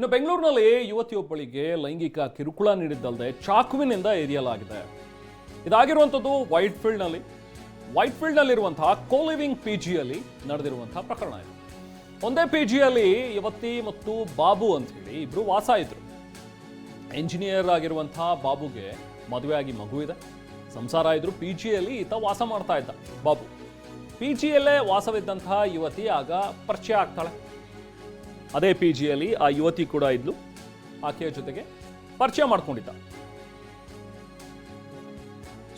ಇನ್ನು ಬೆಂಗಳೂರಿನಲ್ಲಿ ಯುವತಿಯೊಬ್ಬಳಿಗೆ ಲೈಂಗಿಕ ಕಿರುಕುಳ ನೀಡಿದ್ದಲ್ಲದೆ ಚಾಕುವಿನಿಂದ ಏರಿಯಲಾಗಿದೆ. ಇದಾಗಿರುವಂಥದ್ದು ವೈಟ್ಫೀಲ್ಡ್ನಲ್ಲಿರುವಂತಹ ಕೋಲಿವಿಂಗ್ ಪಿಜಿಯಲ್ಲಿ ನಡೆದಿರುವಂತಹ ಪ್ರಕರಣ ಇದೆ. ಒಂದೇ ಪಿಜಿಯಲ್ಲಿ ಯುವತಿ ಮತ್ತು ಬಾಬು ಅಂತ ಹೇಳಿ ಇಬ್ರು ವಾಸ ಇದ್ರು. ಎಂಜಿನಿಯರ್ ಆಗಿರುವಂತಹ ಬಾಬುಗೆ ಮದುವೆಯಾಗಿ ಮಗು ಇದೆ, ಸಂಸಾರ ಇದ್ರು. ಪಿಜಿಯಲ್ಲಿ ಈತ ವಾಸ ಮಾಡ್ತಾ ಇದ್ದ ಬಾಬು. ಪಿಜಿಯಲ್ಲೇ ವಾಸವಿದ್ದಂತಹ ಯುವತಿ ಆಗ ಪರಿಚಯ ಆಗ್ತಾಳೆ. ಅದೇ ಪಿಜಿಯಲ್ಲಿ ಆ ಯುವತಿ ಕೂಡ ಇದ್ಲು. ಆಕೆಯ ಜೊತೆಗೆ ಪರಿಚಯ ಮಾಡ್ಕೊಂಡಿದ್ದ.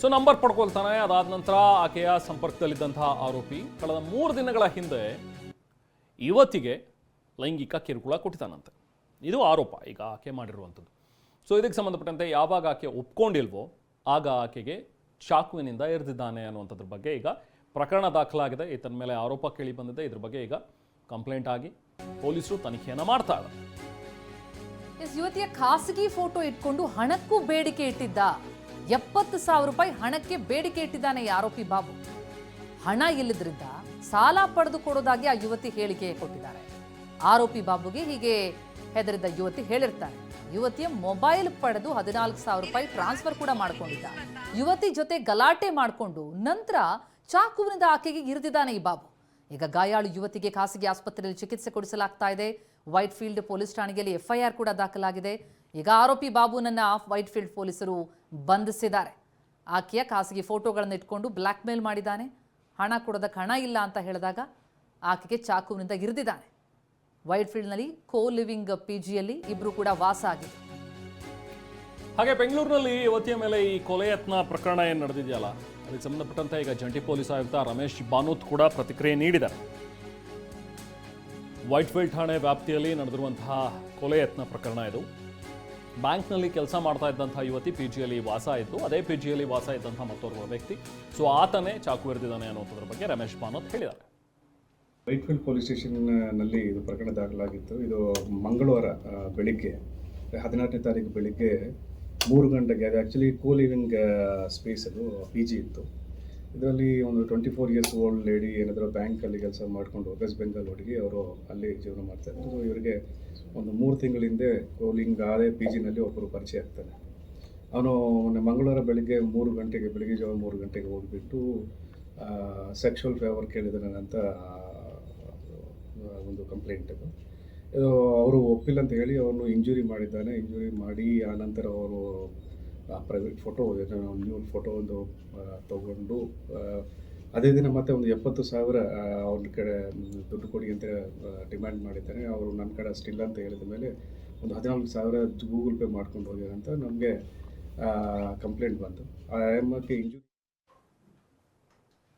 So number ಪಡ್ಕೊಳ್ತಾನೆ. ಅದಾದ ನಂತರ ಆಕೆಯ ಸಂಪರ್ಕದಲ್ಲಿದ್ದಂತಹ ಆರೋಪಿ ಕಳೆದ 3 ದಿನಗಳ ಹಿಂದೆ ಯುವತಿಗೆ ಲೈಂಗಿಕ ಕಿರುಕುಳ ಕೊಟ್ಟಿದ್ದಾನಂತೆ. ಇದು ಆರೋಪ ಈಗ ಆಕೆ ಮಾಡಿರುವಂಥದ್ದು. ಸೊ ಇದಕ್ಕೆ ಸಂಬಂಧಪಟ್ಟಂತೆ ಯಾವಾಗ ಆಕೆ ಒಪ್ಕೊಂಡಿಲ್ವೋ ಆಗ ಆಕೆಗೆ ಚಾಕುವಿನಿಂದ ಎರೆದಿದ್ದಾನೆ ಅನ್ನುವಂಥದ್ರ ಬಗ್ಗೆ ಈಗ ಪ್ರಕರಣ ದಾಖಲಾಗಿದೆ. ಈತನ ಮೇಲೆ ಆರೋಪ ಕೇಳಿ ಬಂದಿದೆ. ಇದ್ರ ಬಗ್ಗೆ ಈಗ ಕಂಪ್ಲೇಂಟ್ ಆಗಿ ಪೊಲೀಸರು ತನಿಖೆಯನ್ನ ಮಾಡ್ತಾ ಇದ್ದಾರೆ. ಯುವತಿಯ ಖಾಸಗಿ ಫೋಟೋ ಇಟ್ಕೊಂಡು ಹಣಕ್ಕೂ ಬೇಡಿಕೆ ಇಟ್ಟಿದ್ದ. 70,000 ರೂಪಾಯಿ ಹಣಕ್ಕೆ ಬೇಡಿಕೆ ಇಟ್ಟಿದ್ದಾನೆ ಈ ಆರೋಪಿ ಬಾಬು. ಹಣ ಇಲ್ಲದ್ರಿಂದ ಸಾಲ ಪಡೆದು ಕೊಡೋದಾಗಿ ಆ ಯುವತಿ ಹೇಳಿಕೆ ಕೊಟ್ಟಿದ್ದಾರೆ. ಆರೋಪಿ ಬಾಬುಗೆ ಹೀಗೆ ಹೆದರಿದ ಯುವತಿ ಹೇಳಿರ್ತಾರೆ. ಯುವತಿಯ ಮೊಬೈಲ್ ಪಡೆದು 14,000 ರೂಪಾಯಿ ಟ್ರಾನ್ಸ್ಫರ್ ಕೂಡ ಮಾಡ್ಕೊಂಡಿದ್ದ. ಯುವತಿ ಜೊತೆ ಗಲಾಟೆ ಮಾಡಿಕೊಂಡು ನಂತರ ಚಾಕುವಿನಿಂದ ಆಕೆಗೆ ಇರಿದಿದ್ದಾನೆ ಈ ಬಾಬು. ಈಗ ಗಾಯಾಳು ಯುವತಿಗೆ ಖಾಸಗಿ ಆಸ್ಪತ್ರೆಯಲ್ಲಿ ಚಿಕಿತ್ಸೆ ಕೊಡಿಸಲಾಗ್ತಾ ಇದೆ. ವೈಟ್ಫೀಲ್ಡ್ ಪೊಲೀಸ್ ಠಾಣೆಯಲ್ಲಿ FIR ಕೂಡ ದಾಖಲಾಗಿದೆ. ಈಗ ಆರೋಪಿ ಬಾಬುನನ್ನ ವೈಟ್ಫೀಲ್ಡ್ ಪೊಲೀಸರು ಬಂಧಿಸಿದ್ದಾರೆ. ಆಕೆಯ ಖಾಸಗಿ ಫೋಟೋಗಳನ್ನು ಇಟ್ಕೊಂಡು ಬ್ಲ್ಯಾಕ್ ಮೇಲ್ ಮಾಡಿದ್ದಾನೆ. ಹಣ ಕೊಡೋದಕ್ಕೆ ಹಣ ಇಲ್ಲ ಅಂತ ಹೇಳಿದಾಗ ಆಕೆಗೆ ಚಾಕುವಿನಿಂದ ಇರಿದಿದ್ದಾನೆ. ವೈಟ್ಫೀಲ್ಡ್ನಲ್ಲಿ ಕೋ ಲಿವಿಂಗ್ ಪಿಜಿಯಲ್ಲಿ ಇಬ್ರು ಕೂಡ ವಾಸ ಆಗಿದೆ. ಹಾಗೆ ಬೆಂಗಳೂರಿನಲ್ಲಿ ಯುವತಿಯ ಮೇಲೆ ಈ ಕೊಲೆ ಯತ್ನ ಪ್ರಕರಣ ಏನು ನಡೆದಿದೆಯಲ್ಲ, ಅದಕ್ಕೆ ಸಂಬಂಧಪಟ್ಟಂತೆ ಈಗ ಜಂಟಿ ಪೊಲೀಸ್ ಆಯುಕ್ತ ರಮೇಶ್ ಬಾನೋತ್ ಕೂಡ ಪ್ರತಿಕ್ರಿಯೆ ನೀಡಿದ್ದಾರೆ. ವೈಟ್ಫೀಲ್ಡ್ ಠಾಣೆ ವ್ಯಾಪ್ತಿಯಲ್ಲಿ ನಡೆದಿರುವಂತಹ ಕೊಲೆ ಯತ್ನ ಪ್ರಕರಣ ಇದು. ಬ್ಯಾಂಕ್ನಲ್ಲಿ ಕೆಲಸ ಮಾಡ್ತಾ ಇದ್ದಂತಹ ಯುವತಿ ಪಿಜಿಯಲ್ಲಿ ವಾಸ ಇದ್ದು, ಅದೇ ಪಿಜಿಯಲ್ಲಿ ವಾಸ ಇದ್ದಂತಹ ಮತ್ತೋರ್ವ ವ್ಯಕ್ತಿ, ಸೊ ಆತನೇ ಚಾಕು ಎರೆದಿದ್ದಾನೆ ಅನ್ನೋದ್ರ ಬಗ್ಗೆ ರಮೇಶ್ ಬಾನೋತ್ ಹೇಳಿದ್ದಾರೆ. ವೈಟ್ಫೀಲ್ಡ್ ಪೊಲೀಸ್ ಸ್ಟೇಷನ್ನಲ್ಲಿ ಇದು ಪ್ರಕರಣ ದಾಖಲಾಗಿತ್ತು. ಇದು ಮಂಗಳವಾರ ಬೆಳಿಗ್ಗೆ 16ನೇ ತಾರೀಕು ಬೆಳಿಗ್ಗೆ 3 ಗಂಟೆಗೆ. ಅದು ಆ್ಯಕ್ಚುಲಿ ಕೋ ಲಿವಿಂಗ್ ಸ್ಪೇಸ್ ಅದು PG ಇತ್ತು. ಇದರಲ್ಲಿ ಒಂದು 24 ಇಯರ್ಸ್ ಓಲ್ಡ್ ಲೇಡಿ ಏನಾದರೂ ಬ್ಯಾಂಕಲ್ಲಿ ಕೆಲಸ ಮಾಡಿಕೊಂಡು ವೆಸ್ಟ್ ಬೆಂಗಾಲ್ ಹುಡುಗಿ ಅವರು ಅಲ್ಲಿ ಜೀವನ ಮಾಡ್ತಾಯಿದ್ರು. ಸೊ ಇವರಿಗೆ ಒಂದು 3 ತಿಂಗಳ ಹಿಂದೆ ಕೋಲಿಂಗ್ ಆದೇ PGನಲ್ಲಿ ಒಬ್ಬರು ಪರಿಚಯ ಆಗ್ತಾನೆ. ಅವನು ಮೊನ್ನೆ ಮಂಗಳವಾರ ಬೆಳಿಗ್ಗೆ 3 ಗಂಟೆಗೆ, ಬೆಳಿಗ್ಗೆ ಜಾವ 3 ಗಂಟೆಗೆ ಹೋಗಿಬಿಟ್ಟು ಸೆಕ್ಷುವಲ್ ಫೇವರ್ ಕೇಳಿದಾನೆ ಅಂತ ಒಂದು ಕಂಪ್ಲೇಂಟ್ ಇದು. ಅವರು ಒಪ್ಪಿಲ್ಲ ಅಂತ ಹೇಳಿ ಅವನು ಇಂಜುರಿ ಮಾಡಿದ್ದಾನೆ. ಇಂಜುರಿ ಮಾಡಿ ಆನಂತರ ಅವರು ಪ್ರೈವೇಟ್ ಫೋಟೋ, ನ್ಯೂಡ್ ಫೋಟೋ ಒಂದು ತಗೊಂಡು ಅದೇ ದಿನ ಮತ್ತೆ ಒಂದು 70,000 ಅವ್ರ ಕಡೆ ದುಡ್ಡು ಕೊಡಿ ಅಂತ ಡಿಮ್ಯಾಂಡ್ ಮಾಡಿದ್ದಾನೆ. ಅವರು ನನ್ನ ಕಡೆ ಅಷ್ಟಿಲ್ಲ ಅಂತ ಹೇಳಿದ ಮೇಲೆ ಒಂದು 14,000 ಗೂಗಲ್ ಪೇ ಮಾಡ್ಕೊಂಡು ಹೋಗ್ಯಾರಂತ ನಮಗೆ ಕಂಪ್ಲೇಂಟ್ ಬಂತು. ಆ ಎಮ್ಮಕ್ಕೆ ಇಂಜುರಿ